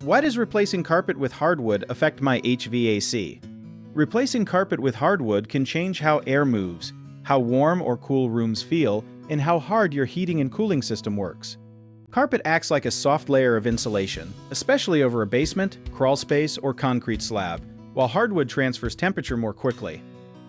Why does replacing carpet with hardwood affect my HVAC? Replacing carpet with hardwood can change how air moves, how warm or cool rooms feel, and how hard your heating and cooling system works. Carpet acts like a soft layer of insulation, especially over a basement, crawl space, or concrete slab, while hardwood transfers temperature more quickly.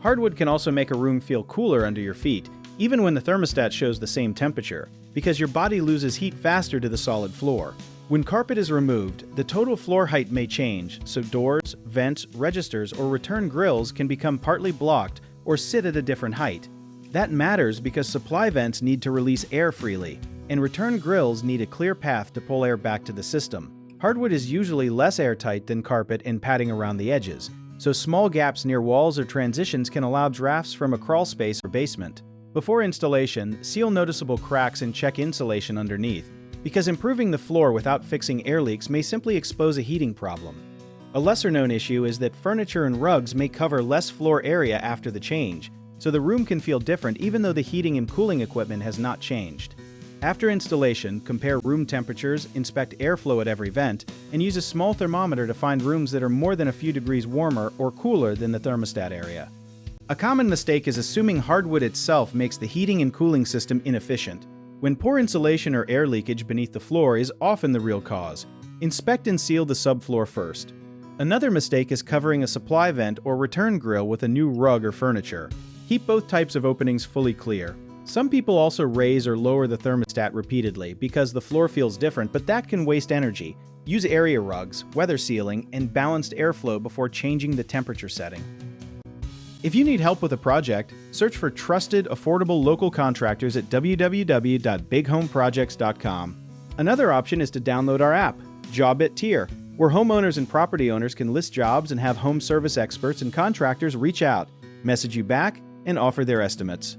Hardwood can also make a room feel cooler under your feet, even when the thermostat shows the same temperature, because your body loses heat faster to the solid floor. When carpet is removed, the total floor height may change, so doors, vents, registers, or return grills can become partly blocked or sit at a different height. That matters because supply vents need to release air freely, and return grills need a clear path to pull air back to the system. Hardwood is usually less airtight than carpet and padding around the edges, so small gaps near walls or transitions can allow drafts from a crawl space or basement. Before installation, seal noticeable cracks and check insulation underneath, because improving the floor without fixing air leaks may simply expose a heating problem. A lesser-known issue is that furniture and rugs may cover less floor area after the change, so the room can feel different even though the heating and cooling equipment has not changed. After installation, compare room temperatures, inspect airflow at every vent, and use a small thermometer to find rooms that are more than a few degrees warmer or cooler than the thermostat area. A common mistake is assuming hardwood itself makes the heating and cooling system inefficient, when poor insulation or air leakage beneath the floor is often the real cause. Inspect and seal the subfloor first. Another mistake is covering a supply vent or return grill with a new rug or furniture. Keep both types of openings fully clear. Some people also raise or lower the thermostat repeatedly because the floor feels different, but that can waste energy. Use area rugs, weather sealing, and balanced airflow before changing the temperature setting. If you need help with a project, search for trusted, affordable local contractors at www.bighomeprojects.com. Another option is to download our app, Job It Tier, where homeowners and property owners can list jobs and have home service experts and contractors reach out, message you back, and offer their estimates.